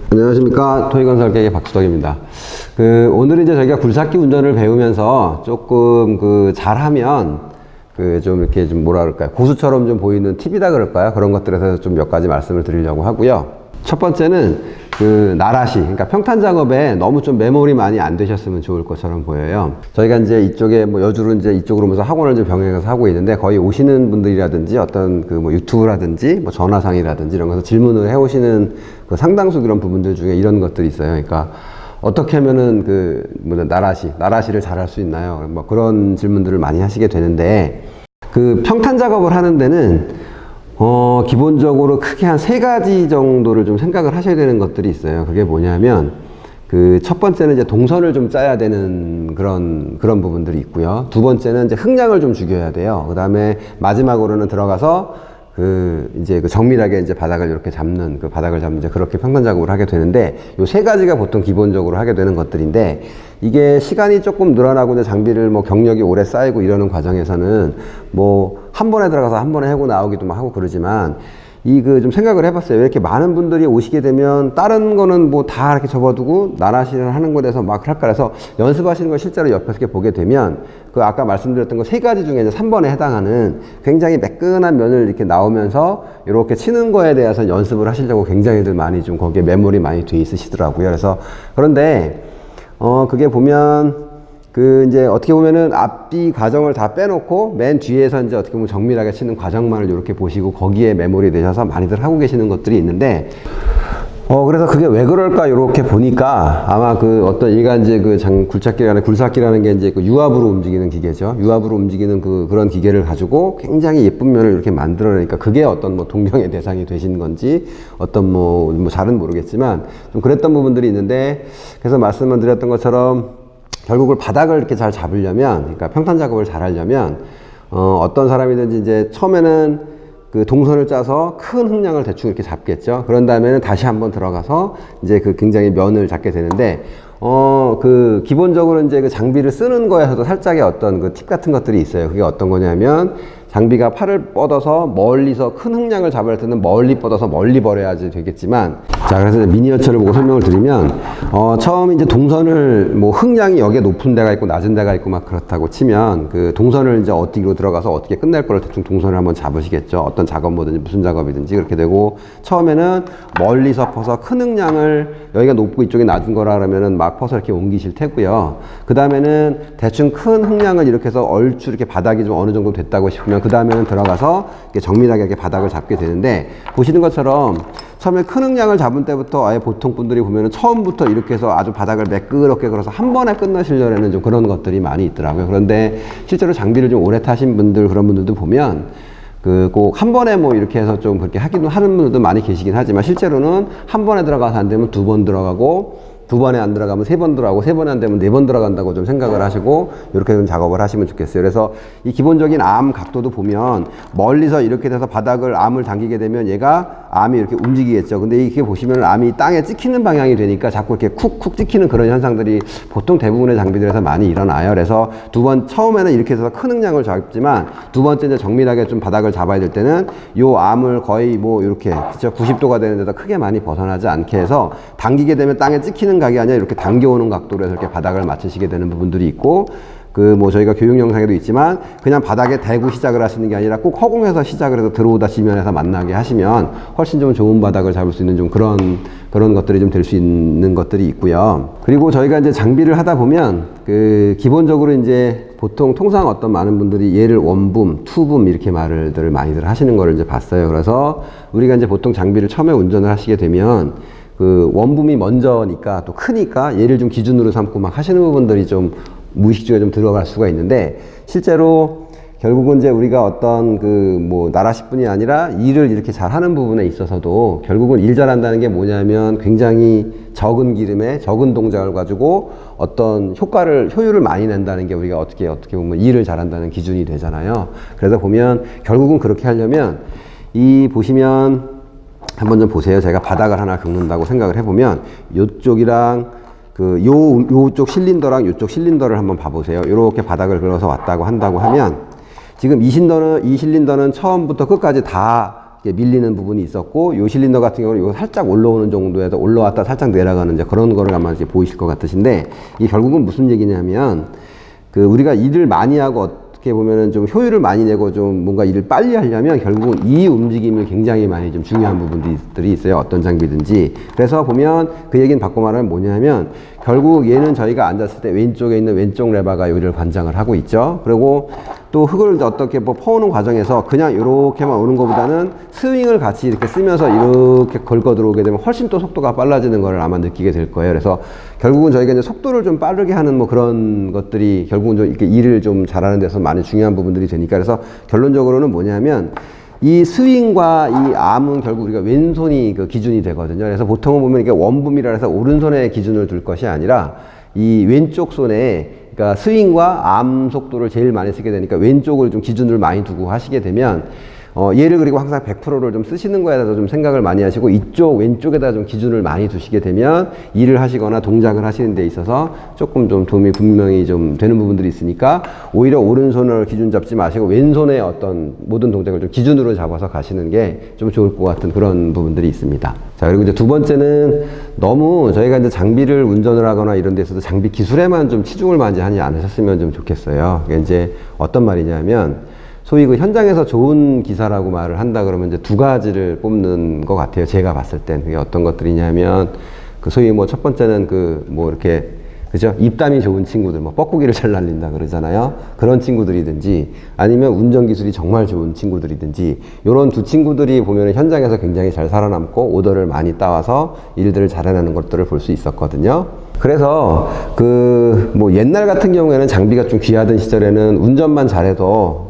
안녕하십니까. 토이건설계의 박수덕입니다. 오늘 이제 저희가 굴삭기 운전을 배우면서 조금 잘하면 좀 이렇게 좀 뭐라 그럴까요? 고수처럼 좀 보이는 팁이다 그럴까요? 그런 것들에 대해서 좀 몇 가지 말씀을 드리려고 하고요. 첫 번째는 나라시, 그러니까 평탄 작업에 너무 좀 매몰이 많이 안 되셨으면 좋을 것처럼 보여요. 저희가 이제 이쪽에 여주로 이제 이쪽으로 오면서 학원을 좀 병행해서 하고 있는데, 거의 오시는 분들이라든지 어떤 유튜브라든지 전화상이라든지 이런 것에서 질문을 해오시는 상당수 그런 부분들 중에 이런 것들이 있어요. 그러니까 어떻게 하면은 나라시를 잘 할 수 있나요? 그런 질문들을 많이 하시게 되는데, 평탄 작업을 하는 데는 기본적으로 크게 한 3가지 정도를 좀 생각을 하셔야 되는 것들이 있어요. 그게 뭐냐면, 첫 번째는 이제 동선을 좀 짜야 되는 그런 부분들이 있고요. 두 번째는 이제 흥량을 좀 죽여야 돼요. 그 다음에 마지막으로는 들어가서 정밀하게 이제 바닥을 이렇게 잡는, 바닥을 잡는 이제 그렇게 평탄 작업을 하게 되는데, 요 3가지가 보통 기본적으로 하게 되는 것들인데, 이게 시간이 조금 늘어나고 이제 장비를 경력이 오래 쌓이고 이러는 과정에서는 한 번에 들어가서 한 번에 하고 나오기도 하고 그러지만, 좀 생각을 해봤어요. 왜 이렇게 많은 분들이 오시게 되면 다른 거는 다 이렇게 접어두고 나라시를 하는 거에 대해서 막 할까 해서 연습하시는 걸 실제로 옆에서 이렇게 보게 되면 아까 말씀드렸던 거 3가지 중에 이제 3번에 해당하는 굉장히 매끈한 면을 이렇게 나오면서 이렇게 치는 거에 대해서 연습을 하시려고 굉장히들 많이 좀 거기에 메모리 많이 돼 있으시더라고요. 그래서 그런데 그게 보면 이제 어떻게 보면은 앞뒤 과정을 다 빼놓고 맨 뒤에서 이제 어떻게 보면 정밀하게 치는 과정만을 이렇게 보시고 거기에 메모리 되셔서 많이들 하고 계시는 것들이 있는데, 그래서 그게 왜 그럴까 이렇게 보니까 아마 어떤 일간지 굴삭기라는 게 이제 유압으로 움직이는 기계죠. 유압으로 움직이는 그런 기계를 가지고 굉장히 예쁜 면을 이렇게 만들어내니까 그게 어떤 동경의 대상이 되신 건지 어떤 잘은 모르겠지만 좀 그랬던 부분들이 있는데, 그래서 말씀을 드렸던 것처럼 결국은 바닥을 이렇게 잘 잡으려면, 그러니까 평탄 작업을 잘 하려면, 어떤 사람이든지 이제 처음에는 동선을 짜서 큰 흥량을 대충 이렇게 잡겠죠. 그런 다음에는 다시 한번 들어가서 이제 굉장히 면을 잡게 되는데, 기본적으로 이제 장비를 쓰는 거에서도 살짝의 어떤 팁 같은 것들이 있어요. 그게 어떤 거냐면, 장비가 팔을 뻗어서 멀리서 큰 흥량을 잡을 때는 멀리 뻗어서 멀리 버려야지 되겠지만, 자, 그래서 이제 미니어처를 보고 설명을 드리면, 처음 이제 동선을 흥량이 여기에 높은 데가 있고 낮은 데가 있고 막 그렇다고 치면, 동선을 이제 어디로 들어가서 어떻게 끝낼 거를 대충 동선을 한번 잡으시겠죠. 어떤 작업 뭐든지 무슨 작업이든지 그렇게 되고, 처음에는 멀리서 퍼서 큰 흥량을 여기가 높고 이쪽이 낮은 거라 그러면은 막 퍼서 이렇게 옮기실 테고요. 그 다음에는 대충 큰 흥량을 이렇게 해서 얼추 이렇게 바닥이 좀 어느 정도 됐다고 싶으면 그 다음에는 들어가서 이렇게 정밀하게 이렇게 바닥을 잡게 되는데, 보시는 것처럼 처음에 큰 흥량을 잡은 때부터 아예 보통 분들이 보면은 처음부터 이렇게 해서 아주 바닥을 매끄럽게 걸어서 한 번에 끝내시려는 좀 그런 것들이 많이 있더라고요. 그런데 실제로 장비를 좀 오래 타신 분들, 그런 분들도 보면 꼭 한 번에 이렇게 해서 좀 그렇게 하기도 하는 분들도 많이 계시긴 하지만, 실제로는 한 번에 들어가서 안 되면 2번 들어가고, 2번에 안 들어가면 3번 들어가고, 3번에 안 되면 4번 들어간다고 좀 생각을 하시고 이렇게 좀 작업을 하시면 좋겠어요. 그래서 이 기본적인 암 각도도 보면 멀리서 이렇게 돼서 바닥을 암을 당기게 되면 얘가 암이 이렇게 움직이겠죠. 근데 이게 보시면 암이 땅에 찍히는 방향이 되니까 자꾸 이렇게 쿡쿡 찍히는 그런 현상들이 보통 대부분의 장비들에서 많이 일어나요. 그래서 처음에는 이렇게 해서 큰 흥량을 잡지만, 두 번째 이제 정밀하게 좀 바닥을 잡아야 될 때는 요 암을 거의 이렇게 90도가 되는 데다 크게 많이 벗어나지 않게 해서 당기게 되면 땅에 찍히는 각이 아니라 이렇게 당겨오는 각도로 해서 이렇게 바닥을 맞추시게 되는 부분들이 있고, 저희가 교육 영상에도 있지만 그냥 바닥에 대고 시작을 하시는 게 아니라 꼭 허공에서 시작을 해서 들어오다 지면에서 만나게 하시면 훨씬 좀 좋은 바닥을 잡을 수 있는 좀 그런 것들이 좀 될 수 있는 것들이 있고요. 그리고 저희가 이제 장비를 하다 보면 기본적으로 이제 보통 통상 어떤 많은 분들이 얘를 원붐, 투붐 이렇게 말들을 많이들 하시는 거를 이제 봤어요. 그래서 우리가 이제 보통 장비를 처음에 운전을 하시게 되면 원붐이 먼저니까 또 크니까 얘를 좀 기준으로 삼고 막 하시는 부분들이 좀 무의식적으로 좀 들어갈 수가 있는데, 실제로 결국은 이제 우리가 어떤 나라시뿐이 아니라 일을 이렇게 잘 하는 부분에 있어서도 결국은 일 잘한다는 게 뭐냐면 굉장히 적은 기름에 적은 동작을 가지고 어떤 효율을 많이 낸다는 게 우리가 어떻게 보면 일을 잘한다는 기준이 되잖아요. 그래서 보면 결국은 그렇게 하려면 보시면 한번 좀 보세요. 제가 바닥을 하나 긁는다고 생각을 해보면 요쪽이랑 요쪽 실린더랑 요쪽 실린더를 한번 봐보세요. 이렇게 바닥을 긁어서 왔다고 한다고 하면, 지금 이 실린더는 처음부터 끝까지 다 밀리는 부분이 있었고, 요 실린더 같은 경우는 이거 살짝 올라오는 정도에서 올라왔다 살짝 내려가는 이제 그런 거를 아마 이제 보이실 것 같으신데, 이 결국은 무슨 얘기냐면, 그 우리가 일을 많이 하고 어떻게 보면은 좀 효율을 많이 내고 좀 뭔가 일을 빨리 하려면 결국은 이 움직임이 굉장히 많이 좀 중요한 부분들이 있어요. 어떤 장비든지. 그래서 보면 그 얘기는 바꿔 말하면 뭐냐면, 결국 얘는 저희가 앉았을 때 왼쪽에 있는 왼쪽 레바가 요리를 관장을 하고 있죠. 그리고 또 흙을 어떻게 뭐 퍼오는 과정에서 그냥 이렇게만 오는 것보다는 스윙을 같이 이렇게 쓰면서 이렇게 걸거 들어오게 되면 훨씬 또 속도가 빨라지는 걸 아마 느끼게 될 거예요. 그래서 결국은 저희가 이제 속도를 좀 빠르게 하는 뭐 그런 것들이 결국은 좀 이렇게 일을 좀 잘하는 데서 많이 중요한 부분들이 되니까, 그래서 결론적으로는 뭐냐면, 이 스윙과 이 암은 결국 우리가 왼손이 그 기준이 되거든요. 그래서 보통은 보면 이게 원붐이라 해서 오른손에 기준을 둘 것이 아니라 이 왼쪽 손에, 그러니까 스윙과 암 속도를 제일 많이 쓰게 되니까 왼쪽을 좀 기준을 많이 두고 하시게 되면, 얘를 그리고 항상 100%를 좀 쓰시는 거에다 좀 생각을 많이 하시고 이쪽 왼쪽에다 좀 기준을 많이 두시게 되면 일을 하시거나 동작을 하시는 데 있어서 조금 좀 도움이 분명히 좀 되는 부분들이 있으니까, 오히려 오른손을 기준 잡지 마시고 왼손의 어떤 모든 동작을 좀 기준으로 잡아서 가시는 게 좀 좋을 것 같은 그런 부분들이 있습니다. 자, 그리고 이제 두 번째는, 너무 저희가 이제 장비를 운전을 하거나 이런 데 있어서 장비 기술에만 좀 치중을 많이 하지 않으셨으면 좀 좋겠어요. 그게 이제 어떤 말이냐면, 소위 그 현장에서 좋은 기사라고 말을 한다 그러면 이제 두 가지를 뽑는 것 같아요. 제가 봤을 땐. 그게 어떤 것들이냐면, 그 소위 뭐 첫 번째는 그 뭐 이렇게, 그죠? 입담이 좋은 친구들, 뭐 뻐꾸기를 잘 날린다 그러잖아요. 그런 친구들이든지, 아니면 운전 기술이 정말 좋은 친구들이든지, 요런 두 친구들이 보면 현장에서 굉장히 잘 살아남고 오더를 많이 따와서 일들을 잘해내는 것들을 볼 수 있었거든요. 그래서 그 뭐 옛날 같은 경우에는 장비가 좀 귀하던 시절에는 운전만 잘해도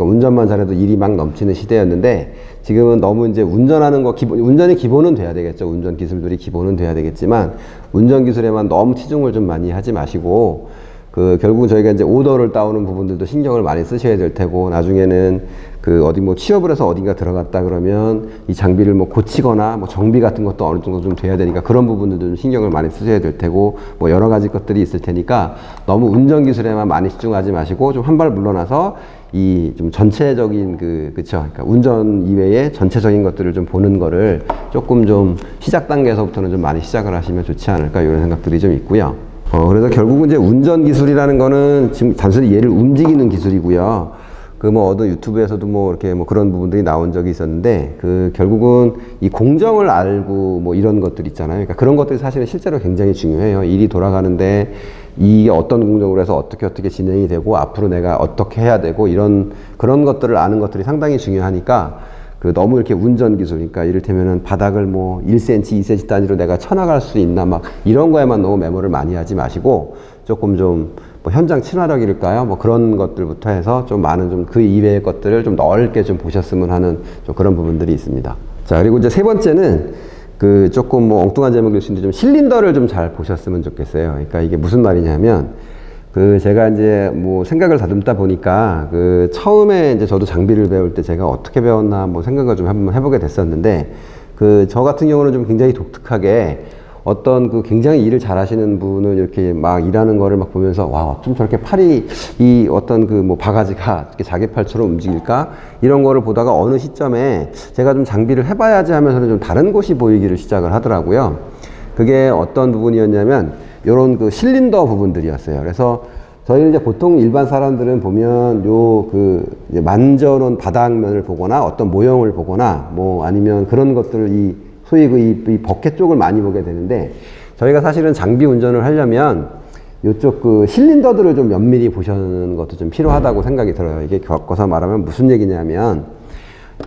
일이 막 넘치는 시대였는데, 지금은 너무 이제 운전하는 거 운전의 기본은 돼야 되겠죠. 운전 기술들이 기본은 돼야 되겠지만, 운전 기술에만 너무 치중을 좀 많이 하지 마시고, 그 결국은 저희가 이제 오더를 따오는 부분들도 신경을 많이 쓰셔야 될 테고, 나중에는 그 어디 뭐 취업을 해서 어딘가 들어갔다 그러면 이 장비를 뭐 고치거나 뭐 정비 같은 것도 어느 정도 좀 돼야 되니까 그런 부분들도 좀 신경을 많이 쓰셔야 될 테고, 뭐 여러 가지 것들이 있을 테니까 너무 운전 기술에만 많이 집중하지 마시고 좀 한 발 물러나서 이 좀 전체적인 그쵸, 그러니까 운전 이외에 전체적인 것들을 좀 보는 거를 조금 좀 시작 단계에서부터는 좀 많이 시작을 하시면 좋지 않을까, 이런 생각들이 좀 있고요. 그래서 결국은 이제 운전 기술이라는 거는 지금 단순히 얘를 움직이는 기술이고요. 그 뭐 어떤 유튜브에서도 뭐 이렇게 뭐 그런 부분들이 나온 적이 있었는데, 그 결국은 이 공정을 알고 뭐 이런 것들 있잖아요. 그러니까 그런 것들이 사실은 실제로 굉장히 중요해요. 일이 돌아가는데 이게 어떤 공정으로 해서 어떻게 진행이 되고 앞으로 내가 어떻게 해야 되고 이런 그런 것들을 아는 것들이 상당히 중요하니까, 그 너무 이렇게 운전 기술, 그러니까 이를테면은 바닥을 뭐 1cm, 2cm 단위로 내가 쳐나갈 수 있나 막 이런 거에만 너무 메모를 많이 하지 마시고, 조금 좀 뭐 현장 친화력일까요? 뭐 그런 것들부터 해서 좀 많은 좀 그 이외의 것들을 좀 넓게 좀 보셨으면 하는 좀 그런 부분들이 있습니다. 자, 그리고 이제 세 번째는 그 조금 뭐 엉뚱한 제목일 수 있는데 좀 실린더를 좀 잘 보셨으면 좋겠어요. 그러니까 이게 무슨 말이냐면, 그 제가 이제 뭐 생각을 다듬다 보니까 그 처음에 이제 저도 장비를 배울 때 제가 어떻게 배웠나 뭐 생각을 좀 한번 해보게 됐었는데, 그 저 같은 경우는 좀 굉장히 독특하게 어떤 그 굉장히 일을 잘 하시는 분은 이렇게 막 일하는 거를 막 보면서, 와, 어쩜 저렇게 팔이 이 어떤 그 뭐 바가지가 이렇게 자기 팔처럼 움직일까? 이런 거를 보다가 어느 시점에 제가 좀 장비를 해봐야지 하면서는 좀 다른 곳이 보이기를 시작을 하더라고요. 그게 어떤 부분이었냐면, 요런 그 실린더 부분들이었어요. 그래서 저희는 이제 보통 일반 사람들은 보면 이제 만져놓은 바닥면을 보거나 어떤 모형을 보거나 뭐 아니면 그런 것들을 소위 이 버켓 쪽을 많이 보게 되는데, 저희가 사실은 장비 운전을 하려면 이쪽 그 실린더들을 좀 면밀히 보시는 것도 좀 필요하다고 생각이 들어요. 이게 겪어서 말하면 무슨 얘기냐면,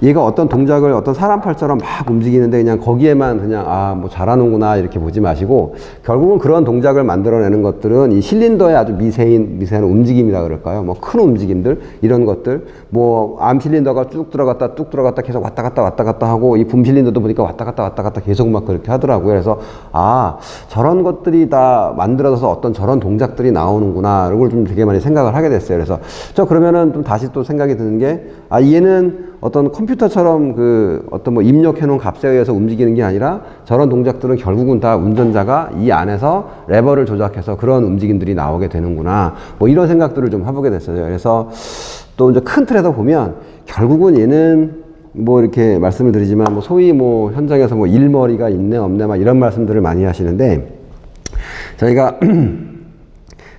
얘가 어떤 동작을 어떤 사람 팔처럼 막 움직이는데 그냥 거기에만 그냥 뭐 잘하는구나 이렇게 보지 마시고, 결국은 그런 동작을 만들어내는 것들은 이 실린더의 아주 미세한 움직임이라 그럴까요? 뭐 큰 움직임들, 이런 것들, 뭐 암 실린더가 쭉 들어갔다 계속 왔다 갔다 하고, 이 붐 실린더도 보니까 왔다 갔다 계속 막 그렇게 하더라고요. 그래서 저런 것들이 다 만들어져서 어떤 저런 동작들이 나오는구나, 이걸 좀 되게 많이 생각을 하게 됐어요. 그래서 그러면은 좀 다시 또 생각이 드는 게, 얘는 어떤 컴퓨터처럼 그 어떤 뭐 입력해 놓은 값에 의해서 움직이는 게 아니라, 저런 동작들은 결국은 다 운전자가 이 안에서 레버를 조작해서 그런 움직임들이 나오게 되는구나, 뭐 이런 생각들을 좀 해보게 됐어요. 그래서 또 이제 큰 틀에서 보면 결국은 얘는 뭐 이렇게 말씀을 드리지만 뭐 소위 뭐 현장에서 뭐 일머리가 있네 없네 막 이런 말씀들을 많이 하시는데 저희가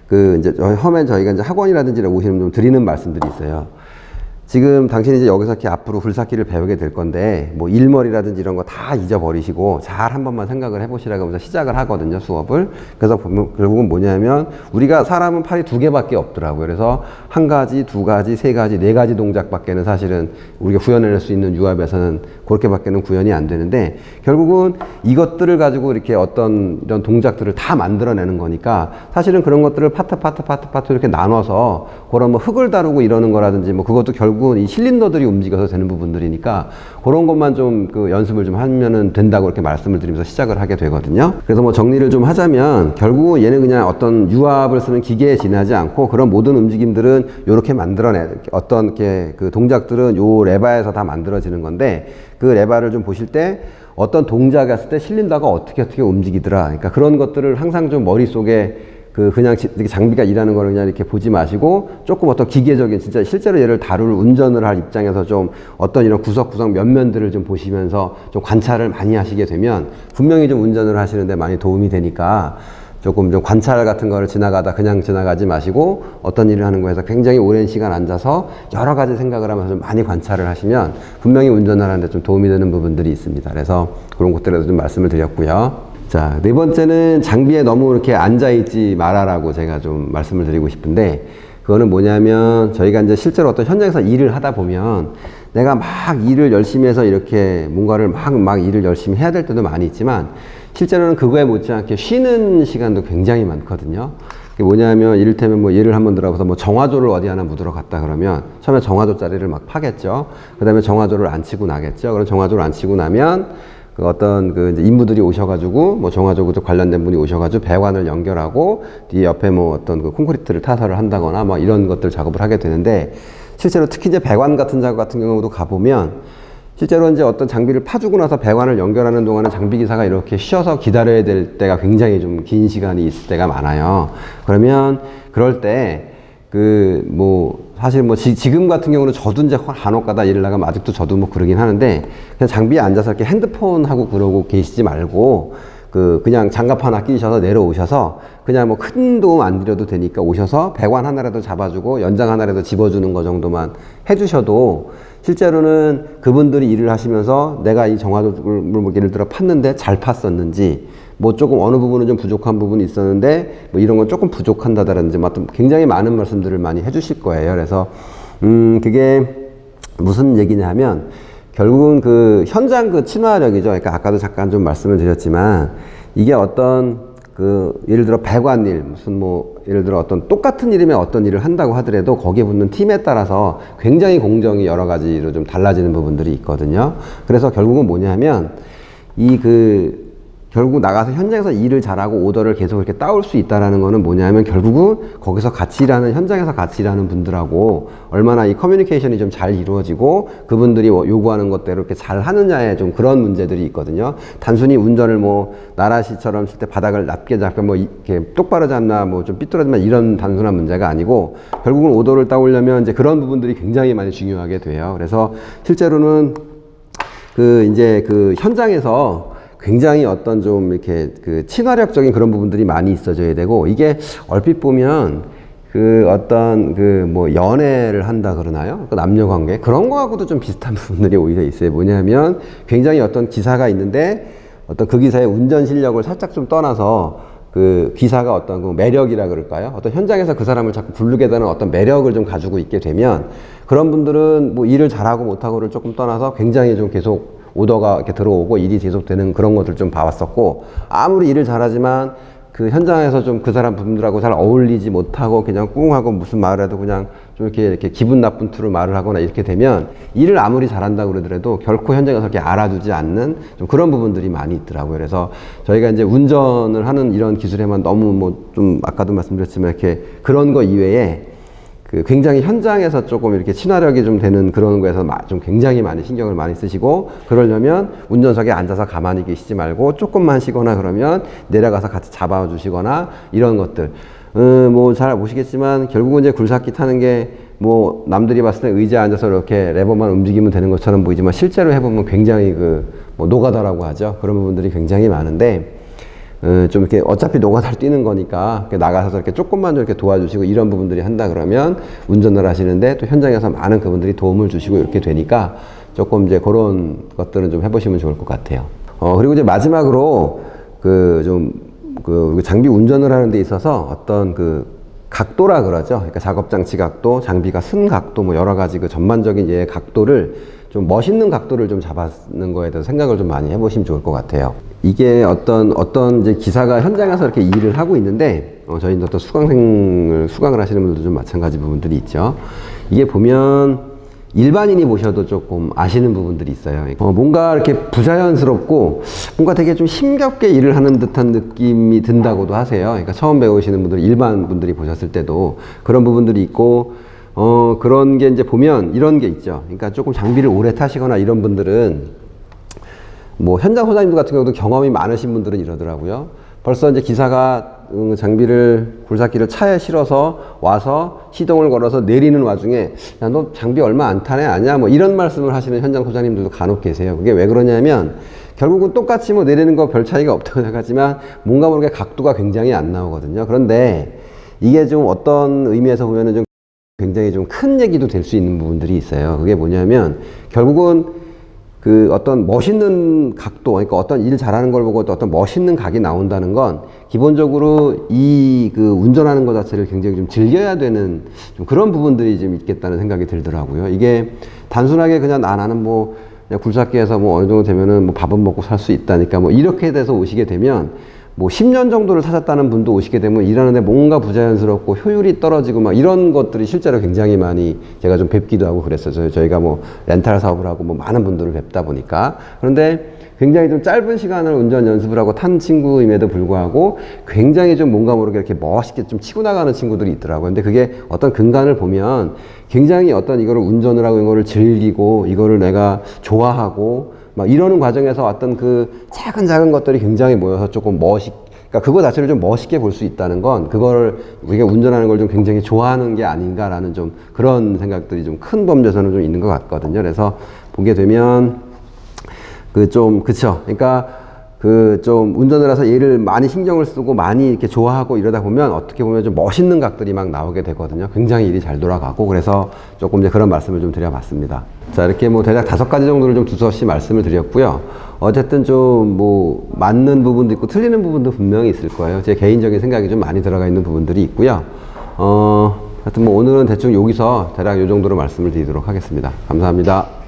그 이제 처음에 저희가 이제 학원이라든지 오시는 분 드리는 말씀들이 있어요. 지금 당신이 이제 여기서 이렇게 앞으로 굴삭기를 배우게 될 건데 뭐 일머리라든지 이런 거 다 잊어버리시고 잘 한 번만 생각을 해보시라고 하면서 시작을 하거든요, 수업을. 그래서 보면 결국은 뭐냐면 우리가 사람은 팔이 두 개밖에 없더라고요. 그래서 한 가지, 두 가지, 세 가지, 네 가지 동작밖에는 사실은 우리가 구현해낼 수 있는 유압에서는 그렇게밖에는 구현이 안 되는데 결국은 이것들을 가지고 이렇게 어떤 이런 동작들을 다 만들어내는 거니까 사실은 그런 것들을 파트 이렇게 나눠서 그런 뭐 흙을 다루고 이러는 거라든지 뭐 그것도 결국은 이 실린더들이 움직여서 되는 부분들이니까 그런 것만 좀 그 연습을 좀 하면은 된다고 이렇게 말씀을 드리면서 시작을 하게 되거든요. 그래서 뭐 정리를 좀 하자면 결국은 얘는 그냥 어떤 유압을 쓰는 기계에 지나지 않고 그런 모든 움직임들은 요렇게 만들어내 어떤 이렇게 그 동작들은 요 레바에서 다 만들어지는 건데 그 레바를 좀 보실 때 어떤 동작을 했을 때 실린더가 어떻게 움직이더라. 그러니까 그런 것들을 항상 좀 머릿속에 그냥 이렇게 장비가 일하는 거를 그냥 이렇게 보지 마시고 조금 어떤 기계적인 진짜 실제로 얘를 다룰 운전을 할 입장에서 좀 어떤 이런 구석구석 면면들을 좀 보시면서 좀 관찰을 많이 하시게 되면 분명히 좀 운전을 하시는데 많이 도움이 되니까 조금 좀 관찰 같은 거를 지나가다 그냥 지나가지 마시고 어떤 일을 하는 거에서 굉장히 오랜 시간 앉아서 여러 가지 생각을 하면서 좀 많이 관찰을 하시면 분명히 운전을 하는데 좀 도움이 되는 부분들이 있습니다. 그래서 그런 것들에도 좀 말씀을 드렸고요. 자, 네 번째는 장비에 너무 이렇게 앉아있지 말아라고 제가 좀 말씀을 드리고 싶은데 그거는 뭐냐면 저희가 이제 실제로 어떤 현장에서 일을 하다 보면 내가 막 일을 열심히 해서 이렇게 뭔가를 막 일을 열심히 해야 될 때도 많이 있지만 실제로는 그거에 못지않게 쉬는 시간도 굉장히 많거든요. 그게 뭐냐면 이를테면 뭐 예를 한번 들어봐서 뭐 정화조를 어디 하나 묻으러 갔다 그러면 처음에 정화조 자리를 막 파겠죠. 그 다음에 정화조를 안 치고 나겠죠. 그럼 정화조를 안 치고 나면 그 어떤 그 이제 인부들이 오셔가지고 뭐 정화조도 관련된 분이 오셔가지고 배관을 연결하고 뒤에 옆에 뭐 어떤 그 콘크리트를 타설을 한다거나 뭐 이런 것들 작업을 하게 되는데 실제로 특히 이제 배관 같은 작업 같은 경우도 가보면 실제로 이제 어떤 장비를 파주고 나서 배관을 연결하는 동안은 장비 기사가 이렇게 쉬어서 기다려야 될 때가 굉장히 좀 긴 시간이 있을 때가 많아요. 그러면 그럴 때 그 뭐 사실 뭐 지금 같은 경우는 저도 이제 간혹 가다 일을 나가면 아직도 저도 뭐 그러긴 하는데 그냥 장비에 앉아서 이렇게 핸드폰 하고 그러고 계시지 말고 그냥 장갑 하나 끼셔서 내려오셔서 그냥 뭐 큰 도움 안 드려도 되니까 오셔서 배관 하나라도 잡아주고 연장 하나라도 집어주는 거 정도만 해주셔도 실제로는 그분들이 일을 하시면서 내가 이 정화조를 뭐 예를 들어 팠는데 잘 팠었는지 뭐 조금 어느 부분은 좀 부족한 부분이 있었는데 뭐 이런 건 조금 부족한다든지 뭐 굉장히 많은 말씀들을 많이 해주실 거예요. 그래서 그게 무슨 얘기냐면 결국은 그 현장 그 친화력이죠. 그러니까 아까도 잠깐 좀 말씀을 드렸지만 이게 어떤 그 예를 들어 배관일 무슨 뭐 예를 들어 어떤 똑같은 일이면 어떤 일을 한다고 하더라도 거기에 붙는 팀에 따라서 굉장히 공정이 여러 가지로 좀 달라지는 부분들이 있거든요. 그래서 결국은 뭐냐면 결국 나가서 현장에서 일을 잘하고 오더를 계속 이렇게 따올 수 있다라는 거는 뭐냐면 결국은 거기서 같이 일하는 현장에서 같이 일하는 분들하고 얼마나 이 커뮤니케이션이 좀 잘 이루어지고 그분들이 요구하는 것대로 이렇게 잘 하느냐에 좀 그런 문제들이 있거든요. 단순히 운전을 뭐 나라시처럼 칠 때 바닥을 낮게 잡고 뭐 이렇게 똑바로 잡나 뭐 좀 삐뚤어지만 이런 단순한 문제가 아니고 결국은 오더를 따오려면 이제 그런 부분들이 굉장히 많이 중요하게 돼요. 그래서 실제로는 이제 현장에서 굉장히 어떤 좀 이렇게 친화력적인 그런 부분들이 많이 있어져야 되고 이게 얼핏 보면 어떤 뭐 연애를 한다 그러나요? 남녀 관계 그런 거하고도 좀 비슷한 부분들이 오히려 있어요. 뭐냐면 굉장히 어떤 기사가 있는데 어떤 그 기사의 운전 실력을 살짝 좀 떠나서 그 기사가 어떤 그 매력이라 그럴까요? 어떤 현장에서 그 사람을 자꾸 부르게 되는 어떤 매력을 좀 가지고 있게 되면 그런 분들은 뭐 일을 잘하고 못하고를 조금 떠나서 굉장히 좀 계속 오더가 이렇게 들어오고 일이 계속되는 그런 것들 좀 봐왔었고 아무리 일을 잘하지만 그 현장에서 좀 그 사람 분들하고 잘 어울리지 못하고 그냥 꿍하고 무슨 말을 해도 그냥 좀 이렇게 기분 나쁜 투로 말을 하거나 이렇게 되면 일을 아무리 잘한다고 그러더라도 결코 현장에서 이렇게 알아주지 않는 좀 그런 부분들이 많이 있더라고요. 그래서 저희가 이제 운전을 하는 이런 기술에만 너무 뭐 좀 아까도 말씀드렸지만 이렇게 그런 거 이외에 굉장히 현장에서 조금 이렇게 친화력이 좀 되는 그런 거에서 좀 굉장히 많이 신경을 많이 쓰시고 그러려면 운전석에 앉아서 가만히 계시지 말고 조금만 쉬거나 그러면 내려가서 같이 잡아주시거나 이런 것들 뭐 잘 보시겠지만 결국은 이제 굴삭기 타는 게 뭐 남들이 봤을 때 의자에 앉아서 이렇게 레버만 움직이면 되는 것처럼 보이지만 실제로 해보면 굉장히 뭐 노가다라고 하죠. 그런 부분들이 굉장히 많은데 좀 이렇게 어차피 노가다를 뛰는 거니까 나가서 이렇게 조금만 좀 이렇게 도와주시고 이런 부분들이 한다 그러면 운전을 하시는데 또 현장에서 많은 그분들이 도움을 주시고 이렇게 되니까 조금 이제 그런 것들은 좀 해보시면 좋을 것 같아요. 그리고 이제 마지막으로 장비 운전을 하는 데 있어서 어떤 각도라 그러죠. 그러니까 작업장치 각도, 장비가 쓴 각도, 뭐 여러 가지 전반적인 얘의 각도를 좀 멋있는 각도를 좀 잡는 거에 대해서 생각을 좀 많이 해보시면 좋을 것 같아요. 이게 어떤 이제 기사가 현장에서 이렇게 일을 하고 있는데, 저희도 또 수강을 하시는 분들도 좀 마찬가지 부분들이 있죠. 이게 보면 일반인이 보셔도 조금 아시는 부분들이 있어요. 뭔가 이렇게 부자연스럽고 뭔가 되게 좀 힘겹게 일을 하는 듯한 느낌이 든다고도 하세요. 그러니까 처음 배우시는 분들, 일반 분들이 보셨을 때도 그런 부분들이 있고, 그런 게 이제 보면 이런 게 있죠. 그러니까 조금 장비를 오래 타시거나 이런 분들은 뭐 현장 소장님들 같은 경우도 경험이 많으신 분들은 이러더라고요. 벌써 이제 기사가 굴삭기를 차에 실어서 와서 시동을 걸어서 내리는 와중에 야, 너 장비 얼마 안 타네 아냐 뭐 이런 말씀을 하시는 현장 소장님들도 간혹 계세요. 그게 왜 그러냐면 결국은 똑같이 뭐 내리는 거 별 차이가 없다고 생각하지만 뭔가 모르게 각도가 굉장히 안 나오거든요. 그런데 이게 좀 어떤 의미에서 보면은 좀 굉장히 좀 큰 얘기도 될 수 있는 부분들이 있어요. 그게 뭐냐면 결국은 어떤 멋있는 각도, 그러니까 어떤 일 잘하는 걸 보고 또 어떤 멋있는 각이 나온다는 건 기본적으로 운전하는 것 자체를 굉장히 좀 즐겨야 되는 좀 그런 부분들이 좀 있겠다는 생각이 들더라고요. 이게 단순하게 그냥 나는 뭐 그냥 굴삭기에서 뭐 어느 정도 되면은 뭐 밥은 먹고 살 수 있다니까 뭐 이렇게 돼서 오시게 되면 뭐 10년 정도를 타셨다는 분도 오시게 되면 일하는데 뭔가 부자연스럽고 효율이 떨어지고 막 이런 것들이 실제로 굉장히 많이 제가 좀 뵙기도 하고 그랬어요. 저희가 뭐 렌탈 사업을 하고 뭐 많은 분들을 뵙다 보니까. 그런데 굉장히 좀 짧은 시간을 운전 연습을 하고 탄 친구임에도 불구하고 굉장히 좀 뭔가 모르게 이렇게 멋있게 좀 치고 나가는 친구들이 있더라고요. 근데 그게 어떤 근간을 보면 굉장히 어떤 이거를 운전을 하고 이거를 즐기고 이거를 내가 좋아하고 막 이러는 과정에서 어떤 작은 것들이 굉장히 모여서 조금 그러니까 그거 자체를 좀 멋있게 볼 수 있다는 건 그거를 우리가 운전하는 걸 좀 굉장히 좋아하는 게 아닌가라는 좀 그런 생각들이 좀 큰 범죄에서는 좀 있는 것 같거든요. 그래서 보게 되면 그쵸. 그러니까 좀 운전을 해서 얘를 많이 신경을 쓰고 많이 이렇게 좋아하고 이러다 보면 어떻게 보면 좀 멋있는 각들이 막 나오게 되거든요. 굉장히 일이 잘 돌아가고 그래서 조금 이제 그런 말씀을 좀 드려봤습니다. 자, 이렇게 뭐 대략 5가지 정도를 좀 두서시 말씀을 드렸고요. 어쨌든 좀 뭐 맞는 부분도 있고 틀리는 부분도 분명히 있을 거예요. 제 개인적인 생각이 좀 많이 들어가 있는 부분들이 있고요. 하여튼 뭐 오늘은 대충 여기서 대략 이 정도로 말씀을 드리도록 하겠습니다. 감사합니다.